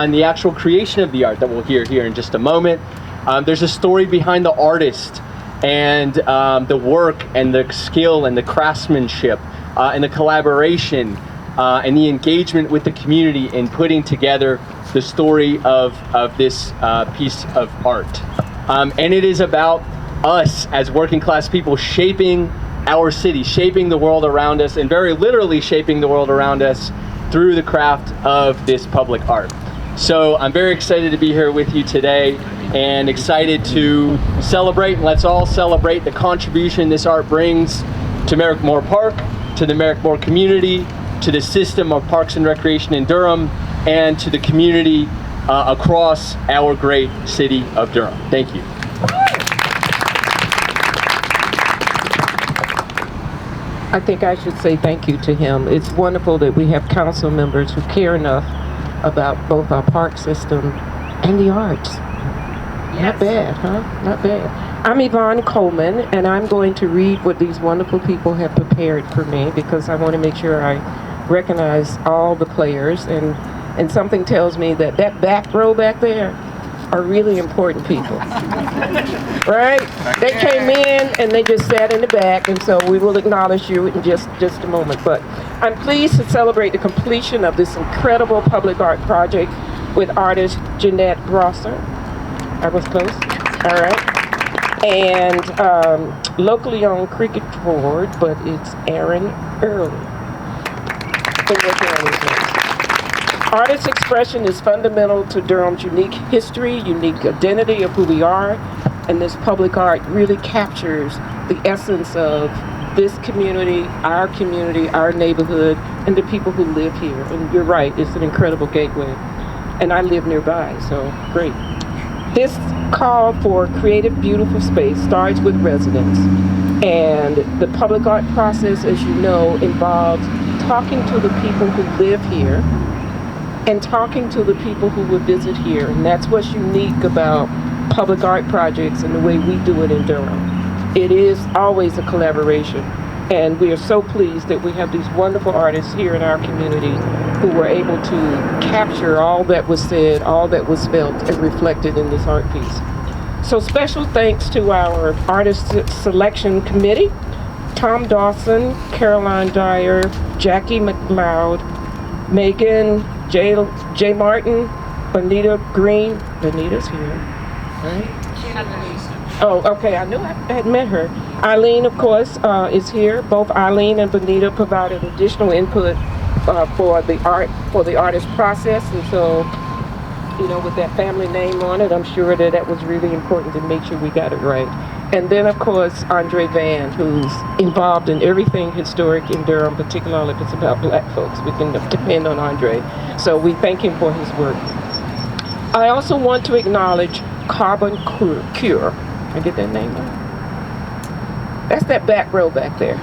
on the actual creation of the art that we'll hear here in just a moment. There's a story behind the artist and the work and the skill and the craftsmanship and the collaboration and the engagement with the community in putting together the story of this piece of art. And it is about us as working class people shaping our city, shaping the world around us, and very literally shaping the world around us through the craft of this public art. So I'm very excited to be here with you today and excited to celebrate, and let's all celebrate the contribution this art brings to Merrick-Moore Park, to the Merrick-Moore community, to the system of parks and recreation in Durham, and to the community across our great city of Durham. Thank you. I think I should say thank you to him. It's wonderful that we have council members who care enough about both our park system and the arts. Yes. Not bad, huh? Not bad. I'm Yvonne Coleman, and I'm going to read what these wonderful people have prepared for me because I want to make sure I recognize all the players, and something tells me that back row back there are really important people. Right? They came in and they just sat in the back, and so we will acknowledge you in just a moment. But I'm pleased to celebrate the completion of this incredible public art project with artist Jeannette Brossart. I was close? All right. And locally owned cricket forward, but it's Aaron Early. Been working on these things. Artist expression is fundamental to Durham's unique history, unique identity of who we are, and this public art really captures the essence of this community, our neighborhood, and the people who live here. And you're right, it's an incredible gateway. And I live nearby, so great. This call for creative, beautiful space starts with residents. And the public art process, as you know, involves talking to the people who live here and talking to the people who will visit here. And that's what's unique about public art projects and the way we do it in Durham. It is always a collaboration. And we are so pleased that we have these wonderful artists here in our community who were able to capture all that was said, all that was felt and reflected in this art piece. So special thanks to our artist selection committee, Tom Dawson, Caroline Dyer, Jackie McLeod, Megan, J. Martin, Bonita Green. Bonita's here, right? Oh, okay, I knew I had met her. Eileen, of course, is here. Both Eileen and Bonita provided additional input for the artist process, and so, you know, with that family name on it, I'm sure that was really important to make sure we got it right. And then, of course, Andre Van, who's involved in everything historic in Durham, particularly if it's about black folks. We can depend on Andre. So we thank him for his work. I also want to acknowledge Carbon Cure. I get that name right? That's that back row back there.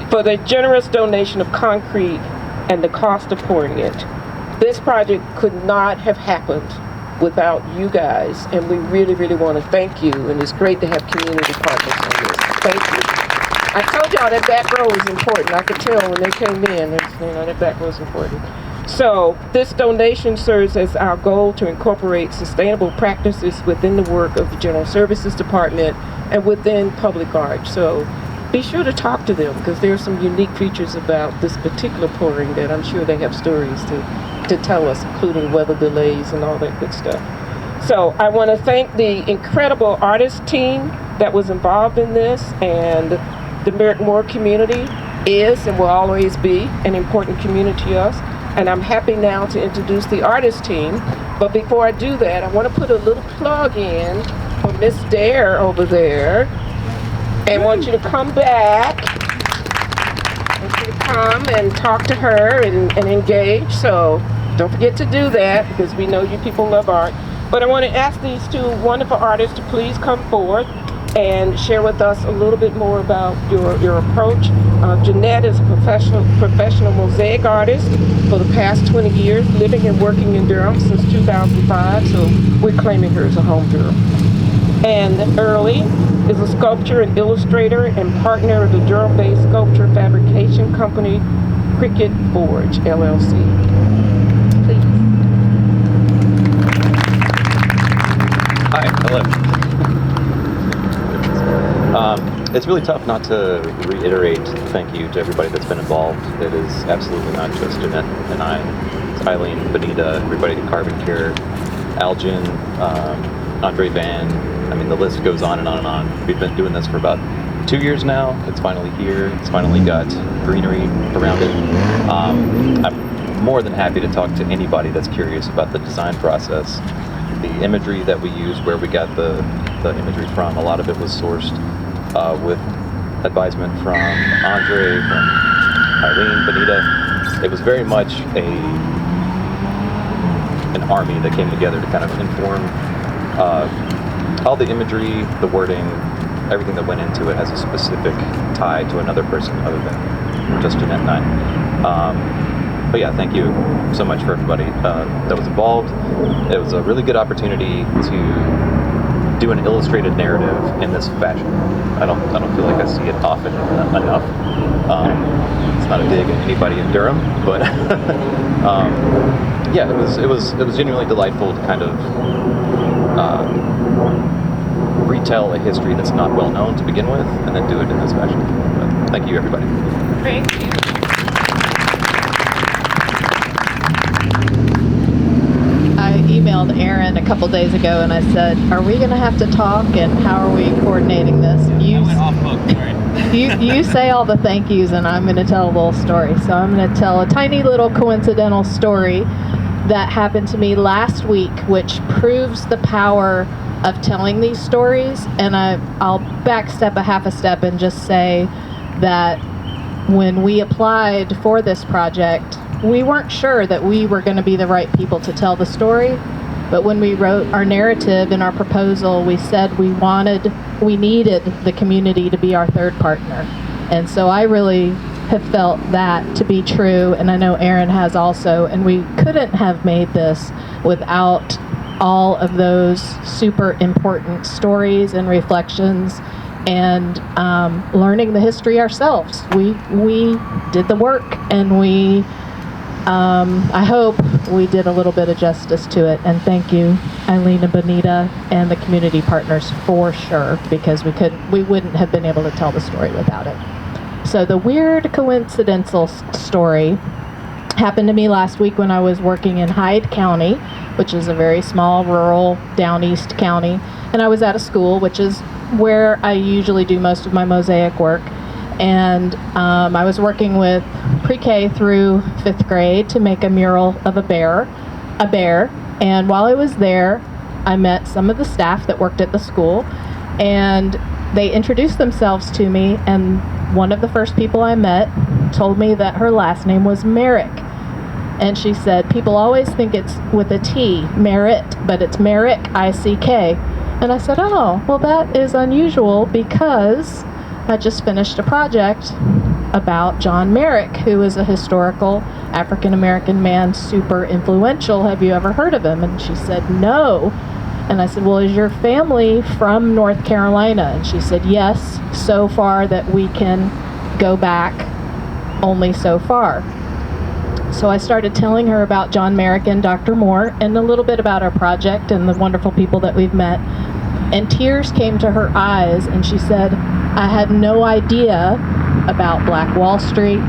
For the generous donation of concrete and the cost of pouring it. This project could not have happened without you guys, and we really, really want to thank you, and it's great to have community partners on this. Thank you. I told y'all that back row was important. I could tell when they came in, that back row was important. So this donation serves as our goal to incorporate sustainable practices within the work of the General Services Department and within public art. So be sure to talk to them because there are some unique features about this particular pouring that I'm sure they have stories to tell us, including weather delays and all that good stuff. So I want to thank the incredible artist team that was involved in this, and the Merrick-Moore community is and will always be an important community to us. And I'm happy now to introduce the artist team. But before I do that, I want to put a little plug in for Miss Dare over there. And want you to come back. I want you to come and talk to her and engage. So don't forget to do that because we know you people love art. But I want to ask these two wonderful artists to please come forward and share with us a little bit more about your approach. Jeannette is a professional mosaic artist for the past 20 years, living and working in Durham since 2005, so we're claiming her as a home Durham. And Early is a sculptor and illustrator and partner of the Durham-based sculpture fabrication company, Cricket Forge, LLC. Please. Hello. It's really tough not to reiterate thank you to everybody that's been involved. It is absolutely not just Jeannette and I. It's Eileen, Benita, everybody at Carbon Care, Algin, Andre Van. I mean, the list goes on and on and on. We've been doing this for about 2 years now. It's finally here. It's finally got greenery around it. I'm more than happy to talk to anybody that's curious about the design process, the imagery that we use, where we got the imagery from. A lot of it was sourced with advisement from Andre, from Eileen, Benita. It was very much an army that came together to kind of inform all the imagery, the wording, everything that went into it has a specific tie to another person other than just Jeannette and I. But yeah, thank you so much for everybody that was involved. It was a really good opportunity to do an illustrated narrative in this fashion. I don't feel like I see it often enough. It's not a dig at anybody in Durham, but yeah, it was genuinely delightful to kind of retell a history that's not well known to begin with, and then do it in this fashion. But thank you, everybody. Thank you. I emailed Aaron a couple days ago and I said, are we going to have to talk and how are we coordinating this? I went off book, sorry. You say all the thank yous and I'm going to tell a little story. So I'm going to tell a tiny little coincidental story that happened to me last week, which proves the power of telling these stories. And I'll backstep a half a step and just say that when we applied for this project, we weren't sure that we were going to be the right people to tell the story, but when we wrote our narrative in our proposal, we said we needed the community to be our third partner. And so I really have felt that to be true, and I know Aaron has also, and we couldn't have made this without all of those super important stories and reflections and learning the history ourselves. We did the work, and I hope we did a little bit of justice to it, and thank you, Eileen and Benita, and the community partners for sure, because we wouldn't have been able to tell the story without it. So the weird coincidental story happened to me last week when I was working in Hyde County, which is a very small, rural, down east county, and I was at a school, which is where I usually do most of my mosaic work. And I was working with pre-K through 5th grade to make a mural of a bear. And while I was there, I met some of the staff that worked at the school, and they introduced themselves to me, and one of the first people I met told me that her last name was Merrick. And she said, people always think it's with a T, Merritt, but it's Merrick, I-C-K. And I said, oh, well, that is unusual because I just finished a project about John Merrick, who is a historical African-American man, super influential. Have you ever heard of him? And she said, no. And I said, well, is your family from North Carolina? And she said, yes, so far that we can go back only so far. So I started telling her about John Merrick and Dr. Moore and a little bit about our project and the wonderful people that we've met. And tears came to her eyes, and she said, I had no idea about Black Wall Street,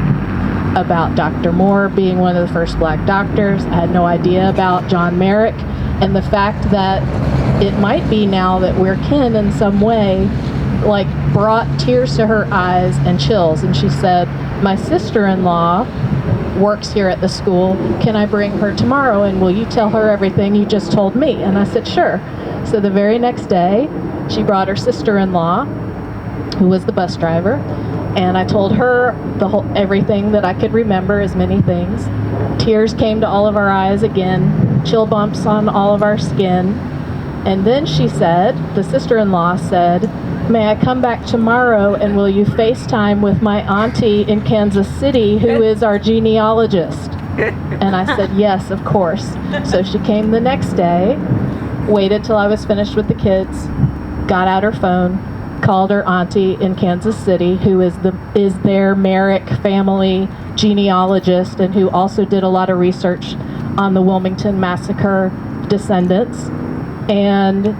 about Dr. Moore being one of the first black doctors. I had no idea about John Merrick, and the fact that it might be now that we're kin in some way, like, brought tears to her eyes and chills. And she said, my sister-in-law works here at the school. Can I bring her tomorrow, and will you tell her everything you just told me? And I said, sure. So the very next day, she brought her sister-in-law, who was the bus driver, and I told her everything that I could remember, as many things. Tears came to all of our eyes again, chill bumps on all of our skin. And then she said, the sister-in-law said, may I come back tomorrow, and will you FaceTime with my auntie in Kansas City, who is our genealogist? And I said, yes, of course. So she came the next day, waited till I was finished with the kids, got out her phone, called her auntie in Kansas City, who is their Merrick family genealogist, and who also did a lot of research on the Wilmington Massacre descendants. And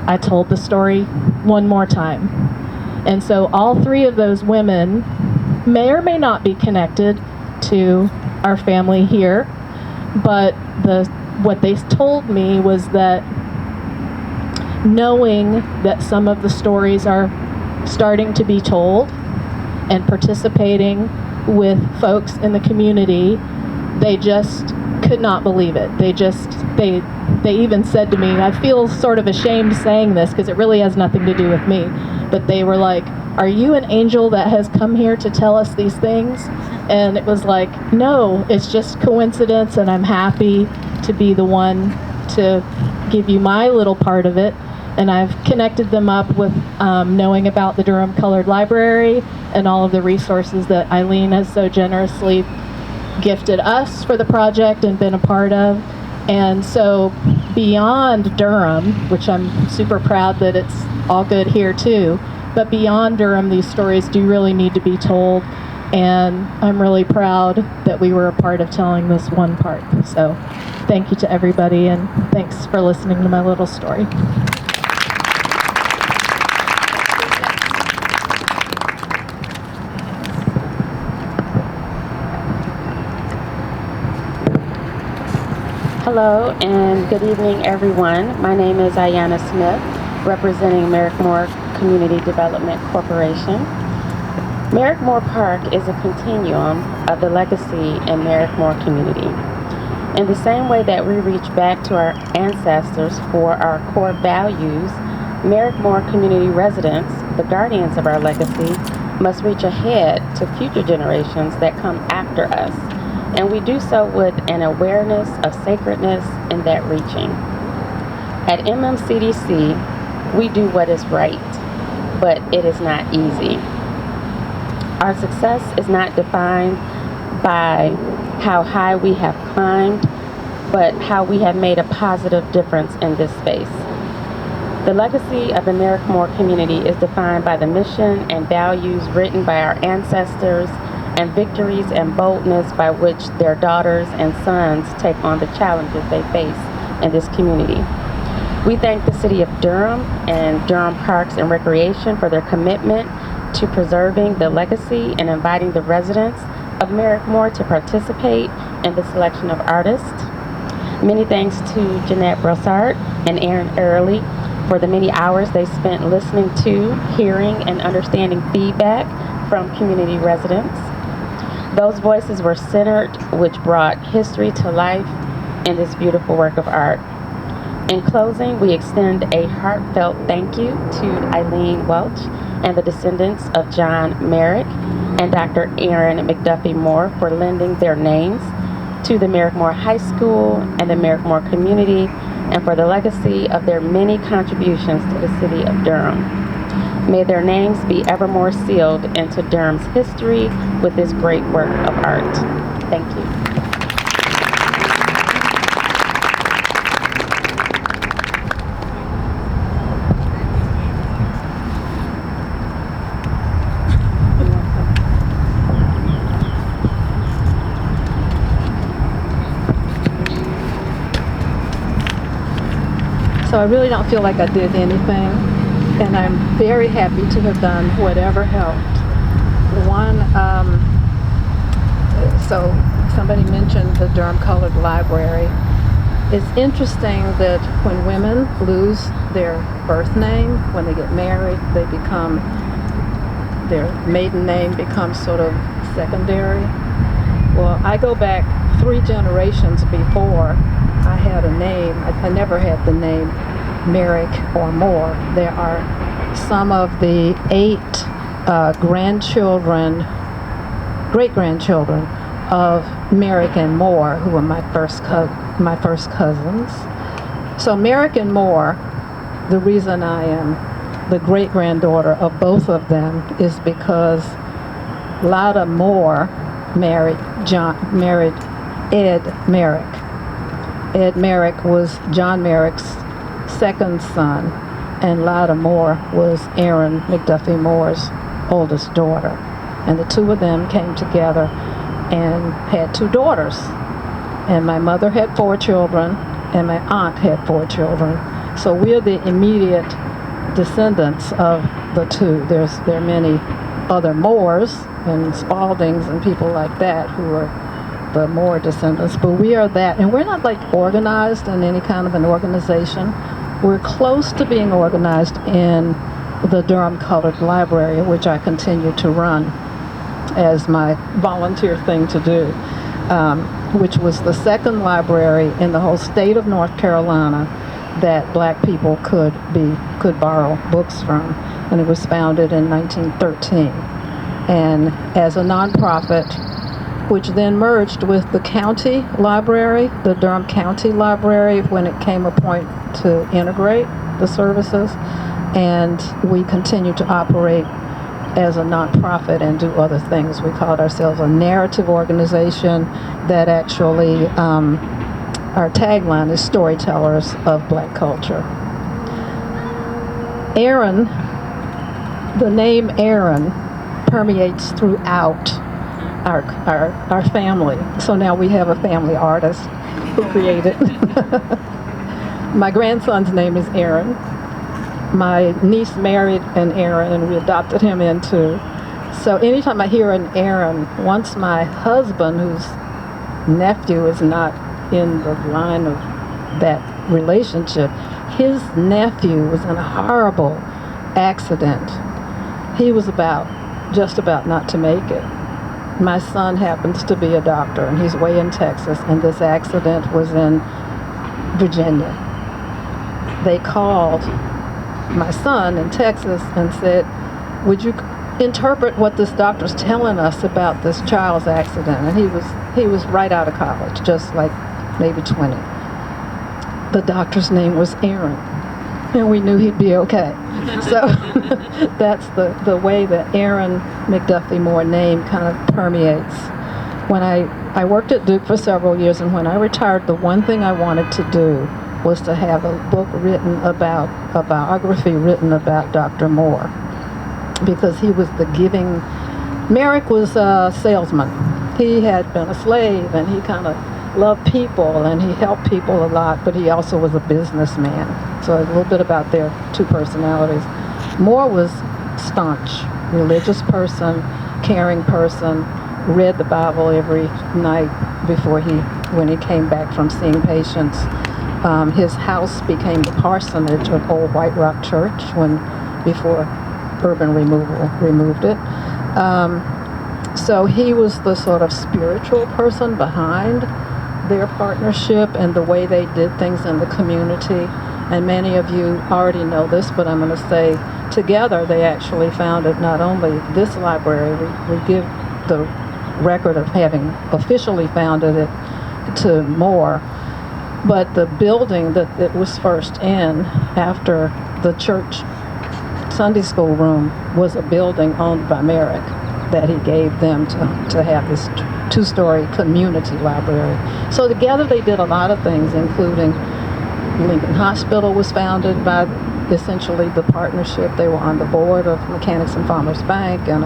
I told the story one more time. And so all three of those women may or may not be connected to our family here, but what they told me was that knowing that some of the stories are starting to be told and participating with folks in the community, they just could not believe it. They even said to me, I feel sort of ashamed saying this because it really has nothing to do with me, but they were like, are you an angel that has come here to tell us these things? And it was like, no, it's just coincidence, and I'm happy to be the one to give you my little part of it. And I've connected them up with knowing about the Durham Colored Library and all of the resources that Eileen has so generously gifted us for the project and been a part of. And so beyond Durham, which I'm super proud that it's all good here too, but beyond Durham, these stories do really need to be told. And I'm really proud that we were a part of telling this one part. So thank you to everybody, and thanks for listening to my little story. Hello and good evening, everyone. My name is Ayanna Smith, representing Merrick-Moore Community Development Corporation. Merrick-Moore Park is a continuum of the legacy and Merrick-Moore community. In the same way that we reach back to our ancestors for our core values, Merrick-Moore community residents, the guardians of our legacy, must reach ahead to future generations that come after us. And we do so with an awareness of sacredness in that reaching. At MMCDC, we do what is right, but it is not easy. Our success is not defined by how high we have climbed, but how we have made a positive difference in this space. The legacy of the Merrick-Moore community is defined by the mission and values written by our ancestors, and victories and boldness by which their daughters and sons take on the challenges they face in this community. We thank the City of Durham and Durham Parks and Recreation for their commitment to preserving the legacy and inviting the residents of Merrick-Moore to participate in the selection of artists. Many thanks to Jeannette Brossart and Aaron Early for the many hours they spent listening to, hearing, and understanding feedback from community residents. Those voices were centered, which brought history to life in this beautiful work of art. In closing, we extend a heartfelt thank you to Eileen Welch and the descendants of John Merrick and Dr. Aaron McDuffie Moore for lending their names to the Merrick-Moore High School and the Merrick-Moore community, and for the legacy of their many contributions to the city of Durham. May their names be evermore sealed into Durham's history with this great work of art. Thank you. So I really don't feel like I did anything. And I'm very happy to have done whatever helped. So somebody mentioned the Durham Colored Library. It's interesting that when women lose their birth name, when they get married, their maiden name becomes sort of secondary. Well, I go back 3 generations before I had a name. I never had the name Merrick or Moore. There are some of the 8 great-grandchildren of Merrick and Moore, who were my first cousins. So Merrick and Moore, the reason I am the great-granddaughter of both of them is because Lotta Moore married Ed Merrick. Ed Merrick was John Merrick's second son, and Lotta Moore was Aaron McDuffie Moore's oldest daughter. And the two of them came together and had 2 daughters. And my mother had 4 children, and my aunt had 4 children. So we're the immediate descendants of the two. There are many other Moores and Spaldings and people like that who are the Moore descendants, but we are that. And we're not like organized in any kind of an organization. We're close to being organized in the Durham Colored Library, which I continue to run as my volunteer thing to do, which was the second library in the whole state of North Carolina that black people could borrow books from, and it was founded in 1913. And as a nonprofit, which then merged with the county library, the Durham County Library, when it came a point to integrate the services, and we continue to operate as a nonprofit and do other things. We called ourselves a narrative organization that actually, our tagline is storytellers of black culture. Aaron, the name Aaron permeates throughout our family. So now we have a family artist who created. My grandson's name is Aaron. My niece married an Aaron, and we adopted him in too. So anytime I hear an Aaron, once my husband, whose nephew is not in the line of that relationship, his nephew was in a horrible accident. He was just about not to make it. My son happens to be a doctor, and he's way in Texas, and this accident was in Virginia. They called my son in Texas and said, would you interpret what this doctor's telling us about this child's accident? And he was right out of college, just like maybe 20. The doctor's name was Aaron, and we knew he'd be okay. So that's the way the Aaron McDuffie Moore name kind of permeates. When I worked at Duke for several years, and when I retired, the one thing I wanted to do was to have a biography written about Dr. Moore, because he was the giving. Merrick was a salesman. He had been a slave, and he kind of loved people, and he helped people a lot, but he also was a businessman. So a little bit about their two personalities. Moore was staunch, religious person, caring person, read the Bible every night when he came back from seeing patients. His house became the parsonage of Old White Rock Church before urban removal removed it. So he was the sort of spiritual person behind their partnership and the way they did things in the community. And many of you already know this, but I'm going to say together they actually founded not only this library, we give the record of having officially founded it to Moore, but the building that it was first in after the church Sunday school room was a building owned by Merrick that he gave them to have this two-story community library. So together they did a lot of things, including Lincoln Hospital was founded by essentially the partnership. They were on the board of Mechanics and Farmers Bank, and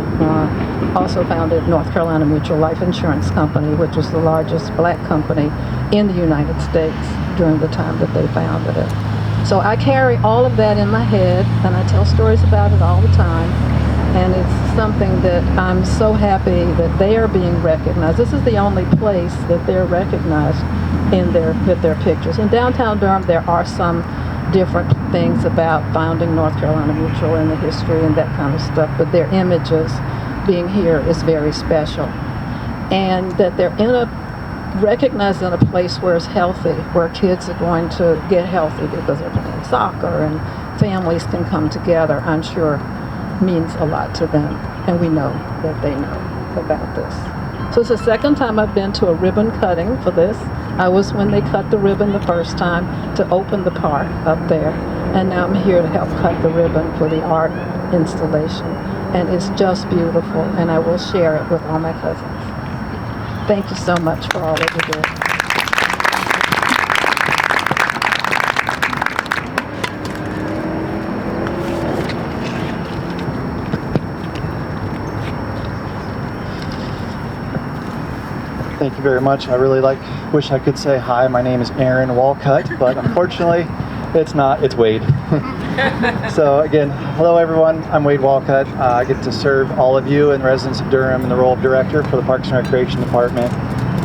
also founded North Carolina Mutual Life Insurance Company, which was the largest black company in the United States during the time that they founded it. So I carry all of that in my head, and I tell stories about it all the time. And it's something that I'm so happy that they are being recognized. This is the only place that they're recognized with their pictures. In downtown Durham, there are some different things about founding North Carolina Mutual and the history and that kind of stuff, but their images being here is very special. And that they're recognized in a place where it's healthy, where kids are going to get healthy because they're playing soccer and families can come together, I'm sure means a lot to them, and we know that they know about this. So it's the second time I've been to a ribbon cutting for this. I was when they cut the ribbon the first time to open the park up there, and now I'm here to help cut the ribbon for the art installation, and it's just beautiful, and I will share it with all my cousins. Thank you so much for all that you do. Thank you very much. I really wish I could say hi. My name is Aaron Walcott, but unfortunately It's not, it's Wade. So again, hello everyone, I'm Wade Walcott. I get to serve all of you and residents of Durham in the role of director for the Parks and Recreation Department.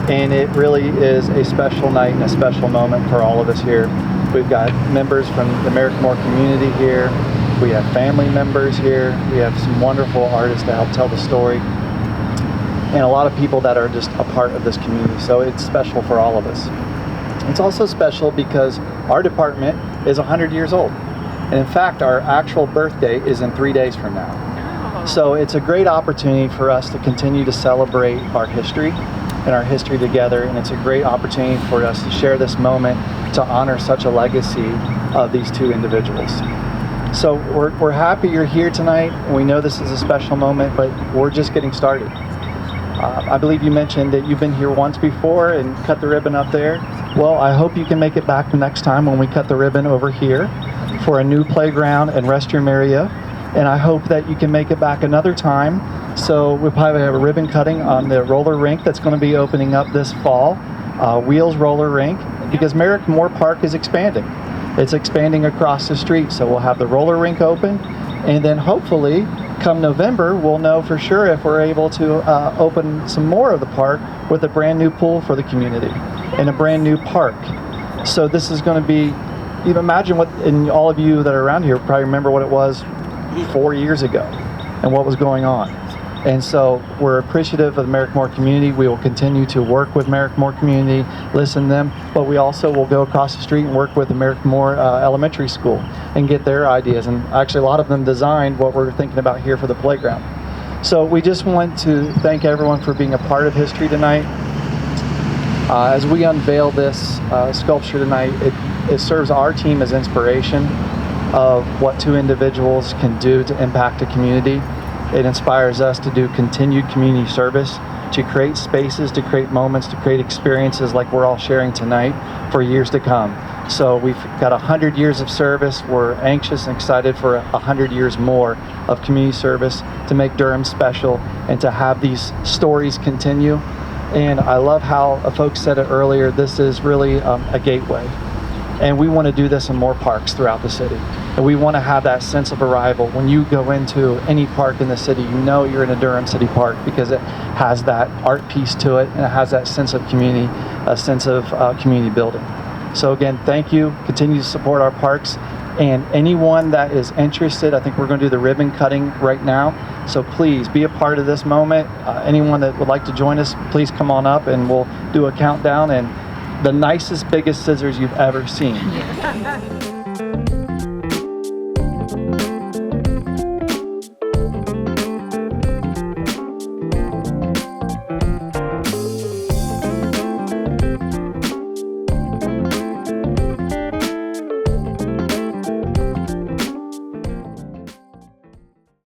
And it really is a special night and a special moment for all of us here. We've got members from the Merrick-Moore community here. We have family members here. We have some wonderful artists to help tell the story. And a lot of people that are just a part of this community. So it's special for all of us. It's also special because our department is 100 years old. And in fact, our actual birthday is in 3 days from now. So it's a great opportunity for us to continue to celebrate our history and our history together. And it's a great opportunity for us to share this moment to honor such a legacy of these two individuals. So we're happy you're here tonight. And we know this is a special moment, but we're just getting started. I believe you mentioned that you've been here once before and cut the ribbon up there. Well, I hope you can make it back the next time when we cut the ribbon over here for a new playground and restroom area. And I hope that you can make it back another time. So we'll probably have a ribbon cutting on the roller rink that's going to be opening up this fall, Wheels Roller Rink, because Merrick-Moore Park is expanding. It's expanding across the street. So we'll have the roller rink open, and then hopefully come November, we'll know for sure if we're able to open some more of the park with a brand new pool for the community and a brand new park. So this is going to be, you imagine what, and all of you that are around here probably remember what it was 4 years ago and what was going on. And so we're appreciative of the Merrick-Moore community. We will continue to work with Merrick-Moore community, listen to them, but we also will go across the street and work with the Merrick-Moore Elementary School and get their ideas. And actually a lot of them designed what we're thinking about here for the playground. So we just want to thank everyone for being a part of history tonight. As we unveil this sculpture tonight, it serves our team as inspiration of what two individuals can do to impact a community. It inspires us to do continued community service, to create spaces, to create moments, to create experiences like we're all sharing tonight for years to come. So we've got 100 years of service. We're anxious and excited for 100 years more of community service to make Durham special and to have these stories continue. And I love how folks said it earlier, this is really a gateway. And we want to do this in more parks throughout the city. And we want to have that sense of arrival. When you go into any park in the city, you know you're in a Durham City Park because it has that art piece to it and it has that sense of community, a sense of community building. So again, thank you. Continue to support our parks. And anyone that is interested, I think we're going to do the ribbon cutting right now. So please be a part of this moment. Anyone that would like to join us, please come on up and we'll do a countdown. And the nicest, biggest scissors you've ever seen.